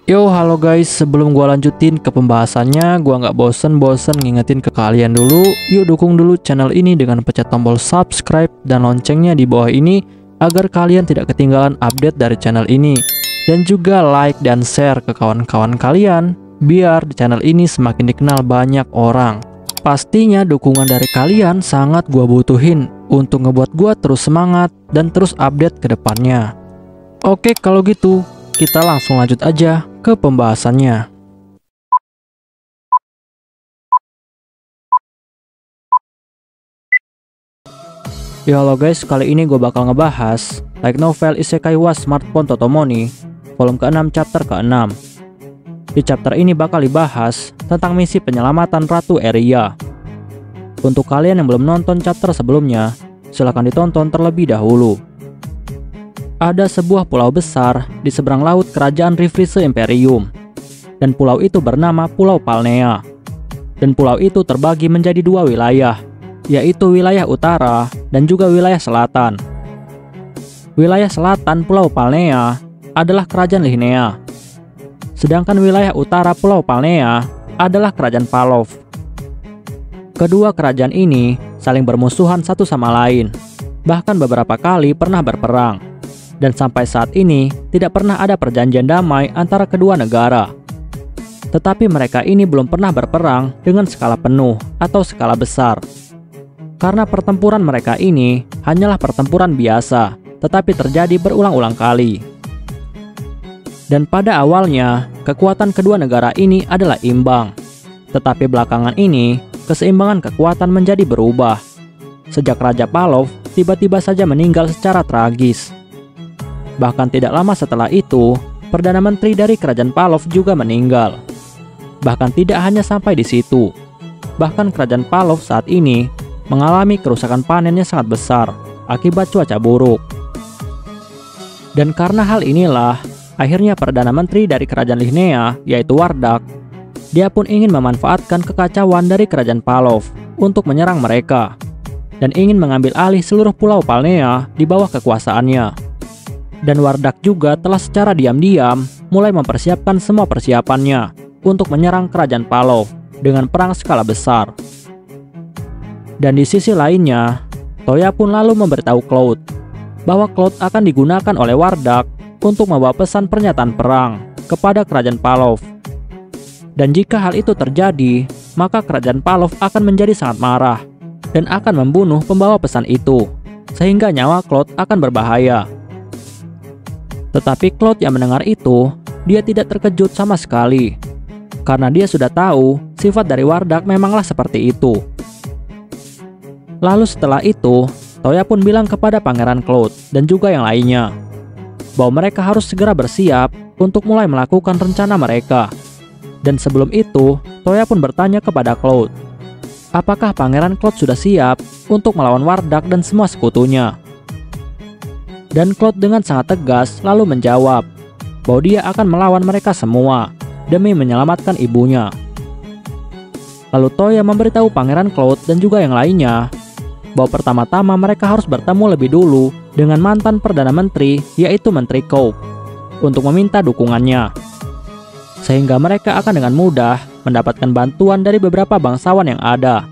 Yo, halo guys, sebelum gua lanjutin ke pembahasannya, gua nggak bosen-bosen ngingetin ke kalian dulu, yuk dukung dulu channel ini dengan pencet tombol subscribe dan loncengnya di bawah ini, agar kalian tidak ketinggalan update dari channel ini. Dan juga like dan share ke kawan-kawan kalian, biar di channel ini semakin dikenal banyak orang. Pastinya dukungan dari kalian sangat gua butuhin, untuk ngebuat gua terus semangat dan terus update ke depannya. Oke, kalau gitu, kita langsung lanjut aja ke pembahasannya. Ya halo guys, kali ini gue bakal ngebahas light novel Isekai wa Smartphone Totomoni volume ke-6 chapter ke-6. Di chapter ini bakal dibahas tentang misi penyelamatan Ratu Eria. Untuk kalian yang belum nonton chapter sebelumnya, silahkan ditonton terlebih dahulu. Ada sebuah pulau besar di seberang laut kerajaan Rifrise Imperium, dan pulau itu bernama Pulau Palnea. Dan pulau itu terbagi menjadi dua wilayah, yaitu wilayah utara dan juga wilayah selatan. Wilayah selatan Pulau Palnea adalah kerajaan Lihnea, sedangkan wilayah utara Pulau Palnea adalah kerajaan Palov. Kedua kerajaan ini saling bermusuhan satu sama lain, bahkan beberapa kali pernah berperang. Dan sampai saat ini tidak pernah ada perjanjian damai antara kedua negara. Tetapi mereka ini belum pernah berperang dengan skala penuh atau skala besar. Karena pertempuran mereka ini hanyalah pertempuran biasa, tetapi terjadi berulang-ulang kali. Dan pada awalnya, kekuatan kedua negara ini adalah imbang. Tetapi belakangan ini, keseimbangan kekuatan menjadi berubah. Sejak Raja Palov tiba-tiba saja meninggal secara tragis. Bahkan tidak lama setelah itu, Perdana Menteri dari Kerajaan Palov juga meninggal. Bahkan tidak hanya sampai di situ. Bahkan Kerajaan Palov saat ini mengalami kerusakan panen yang sangat besar akibat cuaca buruk. Dan karena hal inilah, akhirnya Perdana Menteri dari Kerajaan Lihnea, yaitu Wardak, dia pun ingin memanfaatkan kekacauan dari Kerajaan Palov untuk menyerang mereka, dan ingin mengambil alih seluruh Pulau Palnea di bawah kekuasaannya. Dan Wardak juga telah secara diam-diam mulai mempersiapkan semua persiapannya untuk menyerang Kerajaan Palov dengan perang skala besar. Dan di sisi lainnya, Toya pun lalu memberitahu Cloud bahwa Cloud akan digunakan oleh Wardak untuk membawa pesan pernyataan perang kepada Kerajaan Palov. Dan jika hal itu terjadi, maka Kerajaan Palov akan menjadi sangat marah dan akan membunuh pembawa pesan itu, sehingga nyawa Cloud akan berbahaya. Tetapi Cloud yang mendengar itu, dia tidak terkejut sama sekali, karena dia sudah tahu sifat dari Wardak memanglah seperti itu. Lalu setelah itu, Toya pun bilang kepada Pangeran Cloud dan juga yang lainnya, bahwa mereka harus segera bersiap untuk mulai melakukan rencana mereka. Dan sebelum itu, Toya pun bertanya kepada Cloud, apakah Pangeran Cloud sudah siap untuk melawan Wardak dan semua sekutunya? Dan Cloud dengan sangat tegas lalu menjawab bahwa dia akan melawan mereka semua demi menyelamatkan ibunya. Lalu Toya memberitahu Pangeran Cloud dan juga yang lainnya bahwa pertama-tama mereka harus bertemu lebih dulu dengan mantan Perdana Menteri, yaitu Menteri Cope, untuk meminta dukungannya. Sehingga mereka akan dengan mudah mendapatkan bantuan dari beberapa bangsawan yang ada.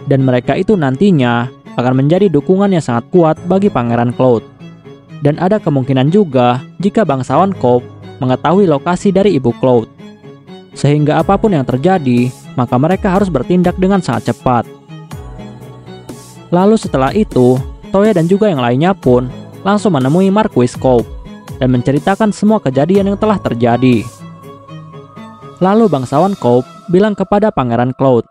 Dan mereka itu nantinya akan menjadi dukungan yang sangat kuat bagi Pangeran Cloud. Dan ada kemungkinan juga jika bangsawan Cope mengetahui lokasi dari ibu Cloud. Sehingga apapun yang terjadi, maka mereka harus bertindak dengan sangat cepat. Lalu setelah itu, Toya dan juga yang lainnya pun langsung menemui Marquis Cope dan menceritakan semua kejadian yang telah terjadi. Lalu bangsawan Cope bilang kepada Pangeran Cloud,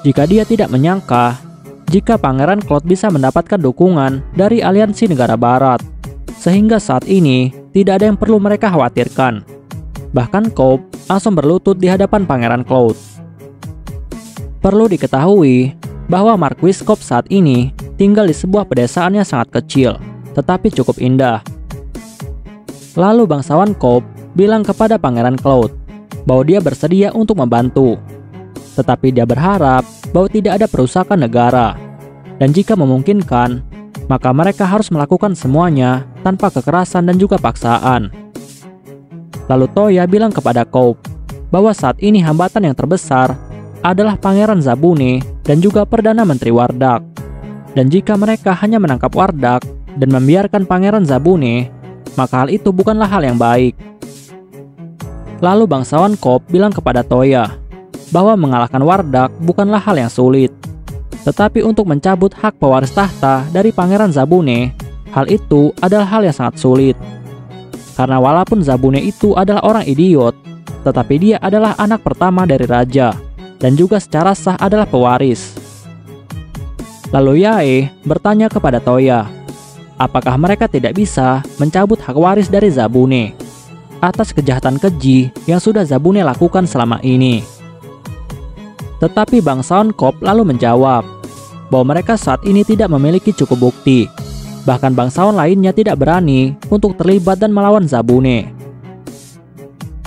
jika dia tidak menyangka jika Pangeran Cloud bisa mendapatkan dukungan dari aliansi negara barat, sehingga saat ini tidak ada yang perlu mereka khawatirkan. Bahkan Cope langsung berlutut di hadapan Pangeran Cloud. Perlu diketahui bahwa Marquis Cope saat ini tinggal di sebuah pedesaan yang sangat kecil, tetapi cukup indah. Lalu bangsawan Cope bilang kepada Pangeran Cloud bahwa dia bersedia untuk membantu. Tetapi dia berharap bahwa tidak ada perusakan negara. Dan jika memungkinkan, maka mereka harus melakukan semuanya tanpa kekerasan dan juga paksaan. Lalu Toya bilang kepada Coupe bahwa saat ini hambatan yang terbesar adalah Pangeran Zabune dan juga Perdana Menteri Wardak. Dan jika mereka hanya menangkap Wardak dan membiarkan Pangeran Zabune, maka hal itu bukanlah hal yang baik. Lalu bangsawan Coupe bilang kepada Toya bahwa mengalahkan Wardak bukanlah hal yang sulit. Tetapi untuk mencabut hak pewaris tahta dari Pangeran Zabune, hal itu adalah hal yang sangat sulit. Karena walaupun Zabune itu adalah orang idiot, tetapi dia adalah anak pertama dari raja, dan juga secara sah adalah pewaris. Lalu Yae bertanya kepada Toya, apakah mereka tidak bisa mencabut hak waris dari Zabune atas kejahatan keji yang sudah Zabune lakukan selama ini. Tetapi bangsawan Coupe lalu menjawab bahwa mereka saat ini tidak memiliki cukup bukti. Bahkan bangsawan lainnya tidak berani untuk terlibat dan melawan Zabune.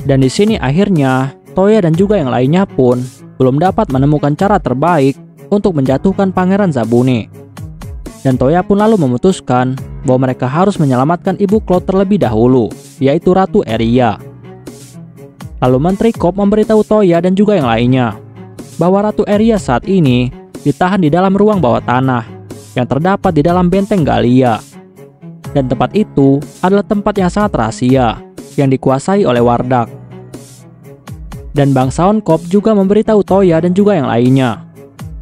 Dan di sini akhirnya Toya dan juga yang lainnya pun belum dapat menemukan cara terbaik untuk menjatuhkan Pangeran Zabune. Dan Toya pun lalu memutuskan bahwa mereka harus menyelamatkan ibu Claude terlebih dahulu, yaitu Ratu Eria. Lalu Menteri Coupe memberitahu Toya dan juga yang lainnya bahwa Ratu Eria saat ini ditahan di dalam ruang bawah tanah yang terdapat di dalam benteng Gallia. Dan tempat itu adalah tempat yang sangat rahasia yang dikuasai oleh Wardak. Dan bangsawan Coupe juga memberitahu Toya dan juga yang lainnya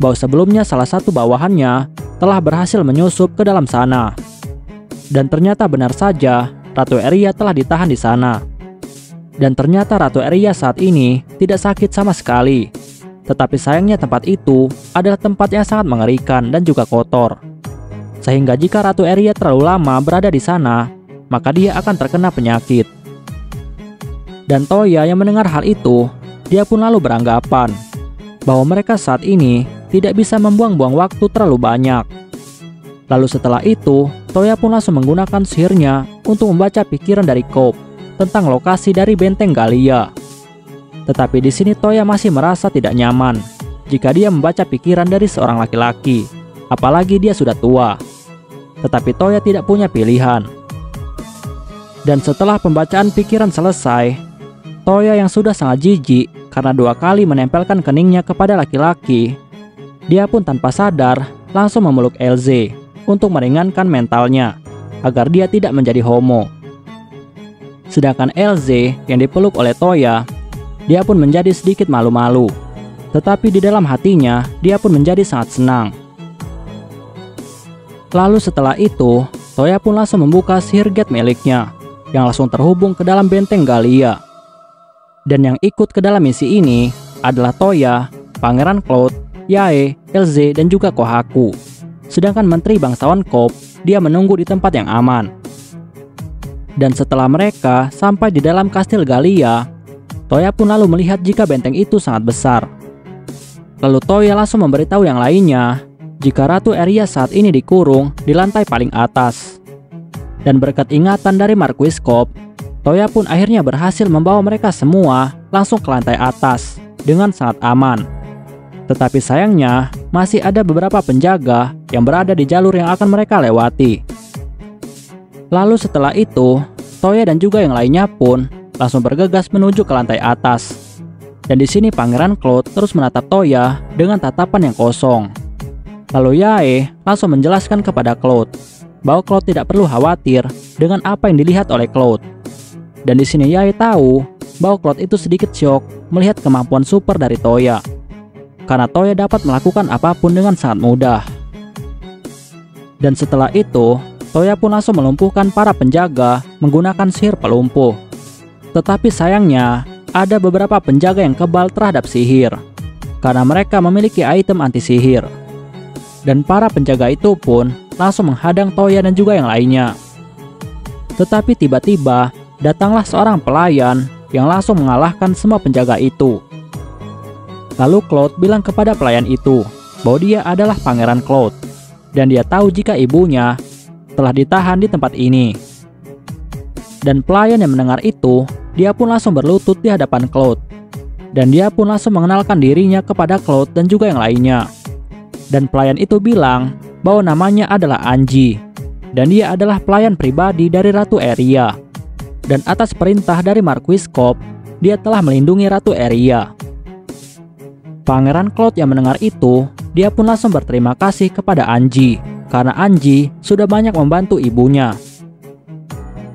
bahwa sebelumnya salah satu bawahannya telah berhasil menyusup ke dalam sana. Dan ternyata benar saja Ratu Eria telah ditahan di sana. Dan ternyata Ratu Eria saat ini tidak sakit sama sekali. Tetapi sayangnya tempat itu adalah tempat yang sangat mengerikan dan juga kotor. Sehingga jika Ratu Eria terlalu lama berada di sana, maka dia akan terkena penyakit. Dan Toya yang mendengar hal itu, dia pun lalu beranggapan bahwa mereka saat ini tidak bisa membuang-buang waktu terlalu banyak. Lalu setelah itu, Toya pun langsung menggunakan sihirnya untuk membaca pikiran dari Coupe tentang lokasi dari benteng Gallia. Tetapi di sini Toya masih merasa tidak nyaman jika dia membaca pikiran dari seorang laki-laki, apalagi dia sudah tua. Tetapi Toya tidak punya pilihan. Dan setelah pembacaan pikiran selesai, Toya yang sudah sangat jijik karena 2 kali menempelkan keningnya kepada laki-laki, dia pun tanpa sadar langsung memeluk Elze untuk meringankan mentalnya agar dia tidak menjadi homo. Sedangkan Elze yang dipeluk oleh Toya, dia pun menjadi sedikit malu-malu. Tetapi di dalam hatinya, dia pun menjadi sangat senang. Lalu setelah itu, Toya pun langsung membuka sihir gate miliknya, yang langsung terhubung ke dalam benteng Gallia. Dan yang ikut ke dalam misi ini adalah Toya, Pangeran Claude, Yae, Elze, dan juga Kohaku. Sedangkan Menteri Bangsawan Coupe, dia menunggu di tempat yang aman. Dan setelah mereka sampai di dalam kastil Gallia, Toya pun lalu melihat jika benteng itu sangat besar. Lalu Toya langsung memberitahu yang lainnya jika Ratu Eria saat ini dikurung di lantai paling atas. Dan berkat ingatan dari Marquis Coupe, Toya pun akhirnya berhasil membawa mereka semua langsung ke lantai atas dengan sangat aman. Tetapi sayangnya masih ada beberapa penjaga yang berada di jalur yang akan mereka lewati. Lalu setelah itu, Toya dan juga yang lainnya pun langsung bergegas menuju ke lantai atas. Dan di sini Pangeran Claude terus menatap Toya dengan tatapan yang kosong. Lalu Yae langsung menjelaskan kepada Claude bahwa Claude tidak perlu khawatir dengan apa yang dilihat oleh Claude. Dan di sini Yae tahu bahwa Claude itu sedikit syok melihat kemampuan super dari Toya. Karena Toya dapat melakukan apapun dengan sangat mudah. Dan setelah itu, Toya pun langsung melumpuhkan para penjaga menggunakan sihir pelumpuh. Tetapi sayangnya, ada beberapa penjaga yang kebal terhadap sihir, karena mereka memiliki item anti-sihir. Dan para penjaga itu pun langsung menghadang Toya dan juga yang lainnya. Tetapi tiba-tiba, datanglah seorang pelayan yang langsung mengalahkan semua penjaga itu. Lalu Claude bilang kepada pelayan itu bahwa dia adalah Pangeran Claude, dan dia tahu jika ibunya telah ditahan di tempat ini. Dan pelayan yang mendengar itu, dia pun langsung berlutut di hadapan Claude. Dan dia pun langsung mengenalkan dirinya kepada Claude dan juga yang lainnya. Dan pelayan itu bilang bahwa namanya adalah Anji, dan dia adalah pelayan pribadi dari Ratu Eria. dan atas perintah dari Marquis Cobb, dia telah melindungi Ratu Eria. Pangeran Cloud yang mendengar itu, dia pun langsung berterima kasih kepada Angie, karena Angie sudah banyak membantu ibunya.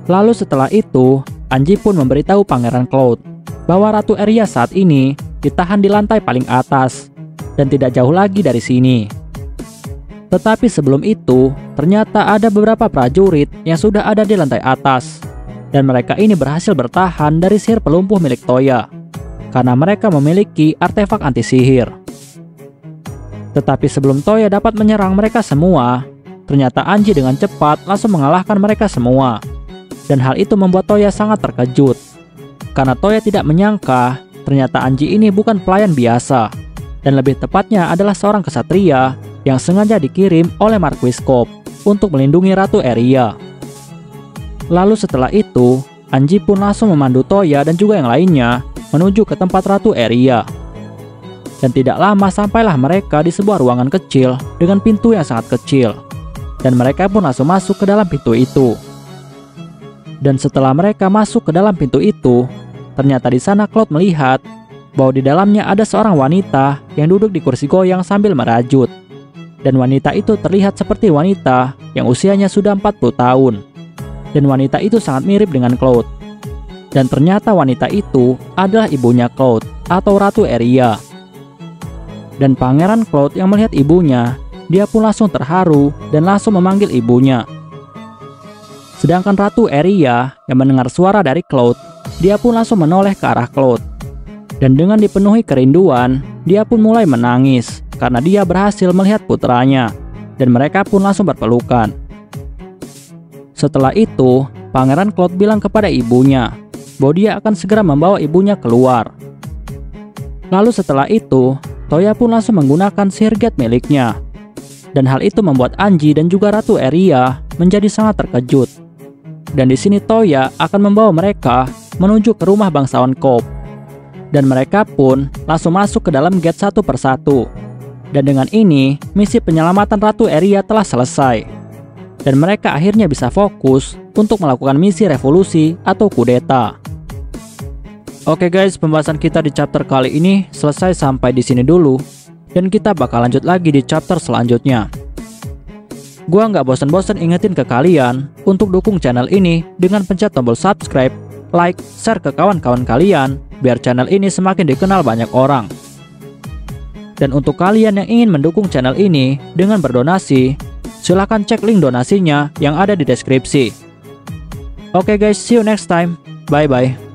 Lalu setelah itu, Angie pun memberitahu Pangeran Cloud bahwa Ratu Eria saat ini ditahan di lantai paling atas dan tidak jauh lagi dari sini. Tetapi sebelum itu, ternyata ada beberapa prajurit yang sudah ada di lantai atas, dan mereka ini berhasil bertahan dari sihir pelumpuh milik Toya, karena mereka memiliki artefak anti-sihir. Tetapi sebelum Toya dapat menyerang mereka semua, ternyata Angie dengan cepat langsung mengalahkan mereka semua. Dan hal itu membuat Toya sangat terkejut, karena Toya tidak menyangka ternyata Angie ini bukan pelayan biasa, dan lebih tepatnya adalah seorang kesatria yang sengaja dikirim oleh Marquis Cobb untuk melindungi Ratu Eria. Lalu setelah itu, Angie pun langsung memandu Toya dan juga yang lainnya menuju ke tempat Ratu Eria. Dan tidak lama sampailah mereka di sebuah ruangan kecil dengan pintu yang sangat kecil, dan mereka pun langsung masuk ke dalam pintu itu. Dan setelah mereka masuk ke dalam pintu itu, ternyata di sana Cloud melihat bahwa di dalamnya ada seorang wanita yang duduk di kursi goyang sambil merajut. Dan wanita itu terlihat seperti wanita yang usianya sudah 40 tahun. Dan wanita itu sangat mirip dengan Cloud. Dan ternyata wanita itu adalah ibunya Cloud atau Ratu Eria. Dan Pangeran Cloud yang melihat ibunya, dia pun langsung terharu dan langsung memanggil ibunya. Sedangkan Ratu Eria yang mendengar suara dari Cloud, dia pun langsung menoleh ke arah Cloud. Dan dengan dipenuhi kerinduan, dia pun mulai menangis karena dia berhasil melihat putranya, dan mereka pun langsung berpelukan. Setelah itu, Pangeran Cloud bilang kepada ibunya bahwa dia akan segera membawa ibunya keluar. Lalu setelah itu, Toya pun langsung menggunakan sihir gate miliknya. Dan hal itu membuat Angie dan juga Ratu Eria menjadi sangat terkejut. Dan di sini Toya akan membawa mereka menuju ke rumah bangsawan Cobb. Dan mereka pun langsung masuk ke dalam gate satu persatu. Dan dengan ini, misi penyelamatan Ratu Eria telah selesai. Dan mereka akhirnya bisa fokus untuk melakukan misi revolusi atau kudeta. Oke guys, pembahasan kita di chapter kali ini selesai sampai di sini dulu. Dan kita bakal lanjut lagi di chapter selanjutnya. Gua nggak bosan-bosan ingetin ke kalian untuk dukung channel ini dengan pencet tombol subscribe, like, share ke kawan-kawan kalian, biar channel ini semakin dikenal banyak orang. Dan untuk kalian yang ingin mendukung channel ini dengan berdonasi, silahkan cek link donasinya yang ada di deskripsi. Oke guys, see you next time. Bye-bye.